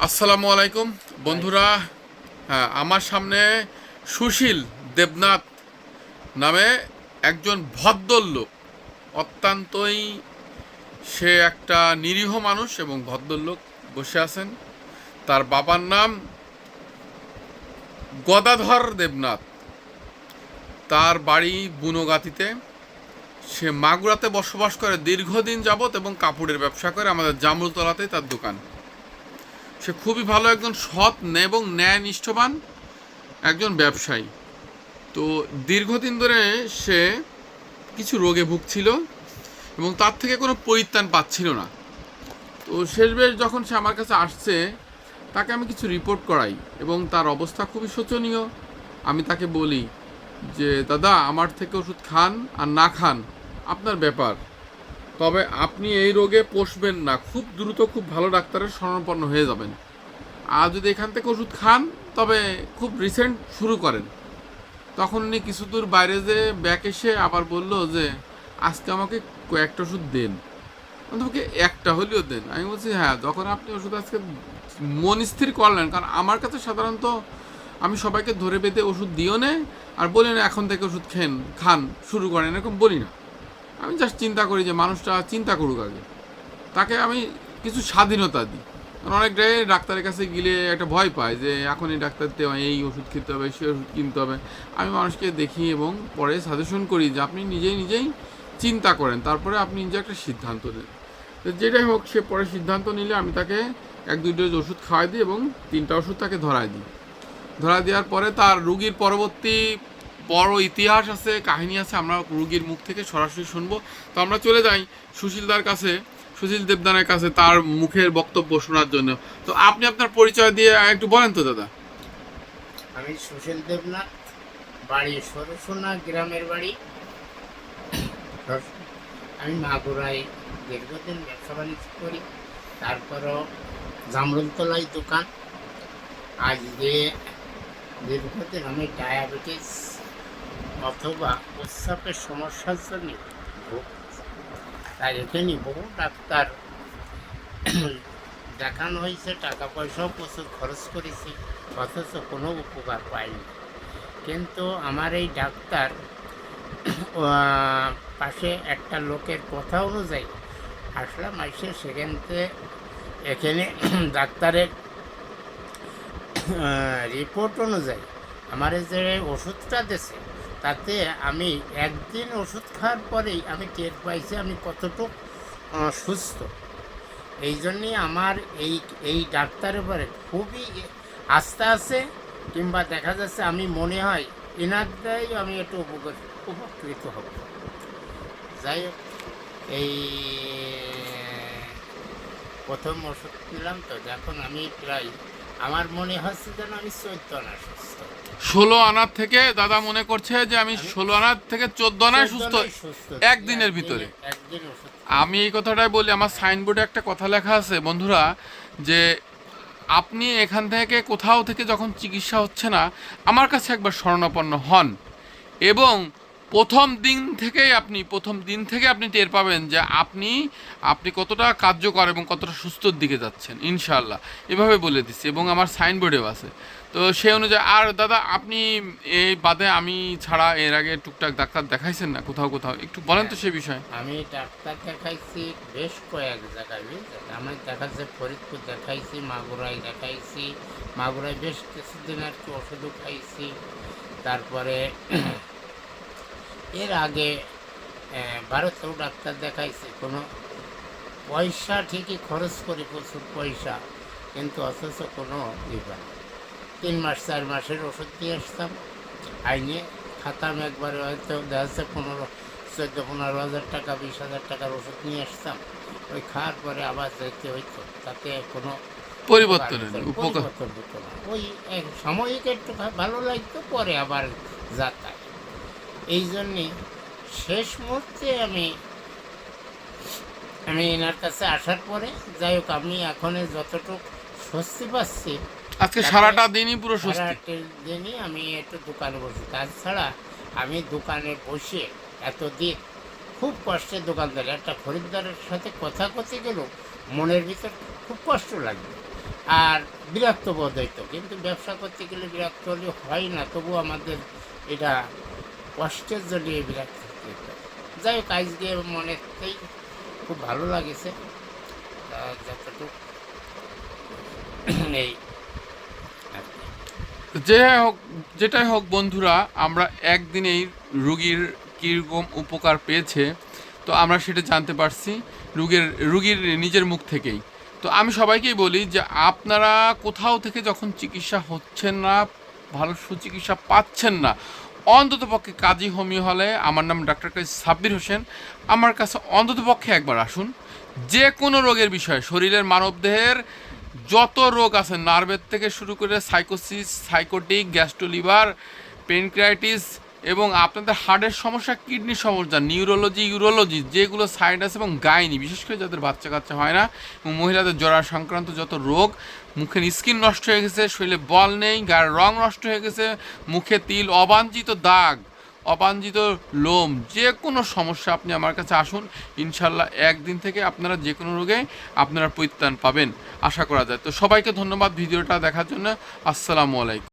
আসসালামু আলাইকুম বন্ধুরা। হ্যাঁ, আমার সামনে সুশীল দেবনাথ নামে একজন ভদ্রলোক, অত্যন্তই সে একটা নিরীহ মানুষ এবং ভদ্রলোক বসে আছেন। তার বাবার নাম গদাধর দেবনাথ। তার বাড়ি বুনোগাতিতে। সে মাগুরাতে বসবাস করে দীর্ঘদিন যাবৎ এবং কাপড়ের ব্যবসা করে। আমাদের জামরুলতলাতেই তার দোকান। সে খুবই ভালো একজন সৎ এবং ন্যায়নিষ্ঠবান একজন ব্যবসায়ী। তো দীর্ঘদিন ধরে সে কিছু রোগে ভুগছিল এবং তার থেকে কোনো পরিত্রাণ পাচ্ছিল না। তো শেষবেশ যখন সে আমার কাছে আসছে, তাকে আমি কিছু রিপোর্ট করাই এবং তার অবস্থা খুবই শোচনীয়। আমি তাকে বলি যে দাদা, আমার থেকে ওষুধ খান আর না খান আপনার ব্যাপার, তবে আপনি এই রোগে পোষবেন না, খুব দ্রুত খুব ভালো ডাক্তারের শরণাপন্ন হয়ে যাবেন। আর যদি এখান থেকে ওষুধ খান তবে খুব রিসেন্ট শুরু করেন। তখন উনি কিছু দূর বাইরে যে ব্যাক এসে আবার বলল যে আজকে আমাকে কয়েকটা ওষুধ দেন, অন্তত একটা হলেও দেন। আমি বলছি হ্যাঁ, যখন আপনি ওষুধ আজকে মন স্থির করলেন, কারণ আমার কাছে সাধারণত আমি সবাইকে ধরে বেঁধে ওষুধ দিও না আর বলি না এখন থেকে ওষুধ খান শুরু করেন, এরকম বলি না। আমি জাস্ট চিন্তা করি যে মানুষটা চিন্তা করুক আগে, তাকে আমি কিছু স্বাধীনতা দিই। কারণ অনেক জায়গায় ডাক্তারের কাছে গেলে একটা ভয় পায় যে এখন এই ডাক্তারতে এই ওষুধ খেতে হবে, সে ওষুধ কিনতে হবে। আমি মানুষকে দেখি এবং পরে সাজেশন করি যে আপনি নিজেই চিন্তা করেন, তারপরে আপনি নিজে একটা সিদ্ধান্ত নেন। তো যেটাই হোক, সে পরে সিদ্ধান্ত নিলে আমি তাকে 1-2 ডোজ ওষুধ খাওয়াই দিই এবং 3টা ওষুধ তাকে ধরাই দিই। ধরা দেওয়ার পরে তার রুগীর পরবর্তী বড় ইতিহাস আছে, কাহিনী আছে, আমরা রুগীর মুখ থেকে সরাসরি শুনবো। তো আমরা চলে যাই সুশীলদার কাছে, সুশীল দেবদানের কাছে তার মুখের বক্তব্য শোনার জন্য। তো আপনি আপনার পরিচয় দিয়ে একটু বলেন তো দাদা। আমি সুশীল দেবনাথ, বাড়ি সরসোনা গ্রামের বাড়ি। আমি মাগুরায় দীর্ঘদিন ব্যবসা বাণিজ্য করি, তারপরও জামরুলতলায় দোকান। আজকে দীর্ঘদিন আমি ডায়াবেটিস অথবা প্রস্রাবের সমস্যার জন্য ভুগছি। তাই এখানে বহু ডাক্তার দেখানো হয়েছে, টাকা পয়সাও প্রচুর খরচ করেছি, অথচ কোনো উপকার পাইনি। কিন্তু আমার এই ডাক্তার পাশে একটা লোকের কথা অনুযায়ী আসলাম, এসে সেখানতে এখানে ডাক্তারের রিপোর্ট অনুযায়ী আমার যে ওষুধটা দিয়েছে, তাতে আমি একদিন ওষুধ খাওয়ার পরেই আমি টের পাইছি আমি কতটুকু সুস্থ। এই জন্যই আমার এই ডাক্তারের উপরে খুবই আস্থা আছে, কিংবা দেখা যাচ্ছে আমি মনে হয় এনার দ্বারাই আমি একটু উপকৃত হব। যাই হোক, এই প্রথম ওষুধ নিলাম, তো এখন আমি প্রায় আমার মনে হচ্ছে যেন আমি 14 আনা সুস্থ। 16 আনার থেকে দাদা মনে করছে যে আমি 16 আনার থেকে 14 আনায় সুস্থ একদিনের ভিতরে। একদিন ওষুধ আমি এই কথাটাই বলি, আমার সাইনবোর্ডে একটা কথা লেখা আছে বন্ধুরা, যে আপনি এখান থেকে কোথাও থেকে যখন চিকিৎসা হচ্ছে না, আমার কাছে একবার শরণাপন্ন হন এবং প্রথম দিন থেকে আপনি টের পাবেন যে আপনি কতটা কার্যকর এবং কতটা সুস্থর দিকে যাচ্ছেন ইনশাআল্লাহ। এভাবে বলে দিচ্ছি এবং আমার সাইনবোর্ডেও আছে। তো সেই অনুযায়ী আর দাদা, আপনি এই বাদে আমি ছাড়া এর আগে টুকটাক ডাক্তার দেখাইছেন না কোথাও একটু বলেন তো সে বিষয়ে। আমি ডাক্তার দেখাইছি বেশ কয়েক জায়গায়, বুঝলেন। আমি দেখাচ্ছি ফরিদপুর দেখাইছি, মাগুরায় দেখাইছি, মাগুরায় বেশ কিছুদিন আর কি ওষুধও খাইছি। তারপরে এর আগে ভারতেও ডাক্তার দেখাইছি, কোনো পয়সা ঠিকই খরচ করি, প্রচুর পয়সা, কিন্তু অথচ কোনো বিভাগ 3 মাস 4 মাসের ওষুধ নিয়ে আসতাম, আইনে খাতাম একবারে, হয়তো দেখা যাচ্ছে 14-15 হাজার টাকা 20,000 টাকার ওষুধ নিয়ে আসতাম। ওই খাওয়ার পরে আবার যেতে হইতো, তাতে কোনো পরিবর্তন পরিবর্তন হতো না। ওই এক সাময়িক একটু ভালো লাগতো, পরে আবার যাতায়াত। এই জন্যে শেষ মুহূর্তে আমি এনার কাছে আসার পরে, যাই হোক, আমি এখন যতটুকু স্বস্তি পাচ্ছি, আজকে সারাটা দিনই পুরো সুস্থ। সারাটা দিনই আমি একটু দোকানে বসি। তাছাড়া আমি দোকানে বসে এতদিন খুব কষ্টে দোকানদার একটা খরিদ্দারের সাথে কথা করতে গেলেও মনের ভিতর খুব কষ্ট লাগবে। আর বিরক্ত বোধ হইতো, কিন্তু ব্যবসা করতে গেলে বিরক্ত হলে হয় না, তবু আমাদের এটা কষ্টের জন্য বিরক্ত হতে হতো। যাই হোক, আজকে মনেতেই খুব ভালো লাগেছে যতটুকু এই আর কি। যেটাই হোক বন্ধুরা, আমরা একদিনেই রুগীর কীরকম উপকার পেয়েছে তো আমরা সেটা জানতে পারছি রুগীর নিজের মুখ থেকেই। তো আমি সবাইকেই বলি যে আপনারা কোথাও থেকে যখন চিকিৎসা হচ্ছেন না, ভালো সুচিকিৎসা পাচ্ছেন না, অন্ততপক্ষে কাজী হোমিও হলে, আমার নাম ডাক্তার কাজী সাব্বির হোসেন, আমার কাছে অন্ততপক্ষে একবার আসুন। যে কোনো রোগের বিষয়ে, শরীরের মানবদেহের যত রোগ আছে, নার্ভের থেকে শুরু করে সাইকোসিস, সাইকোটিক, গ্যাস্ট্রোলিভার, পেনক্রাইটিস, এবং আপনাদের হার্টের সমস্যা, কিডনির সমস্যা, নিউরোলজি, ইউরোলজি, যেগুলো সাইনাস এবং গাইনি, বিশেষ করে যাদের বাচ্চা কাচ্চা হয় না, এবং মহিলাদের জরা সংক্রান্ত যত রোগ, মুখের স্কিন নষ্ট হয়ে গেছে, শরীরে বল নেই, গায়ের রং নষ্ট হয়ে গেছে, মুখে তিল, অবাঞ্ছিত দাগ, অবাঞ্ছিত লোম, যে কোনো সমস্যা আপনি আমার কাছে আসুন, ইনশাল্লাহ একদিন থেকে আপনারা যে কোনো রোগে আপনারা পরিত্রাণ পাবেন আশা করা যায়। তো সবাইকে ধন্যবাদ ভিডিওটা দেখার জন্য। আসসালামু আলাইকুম।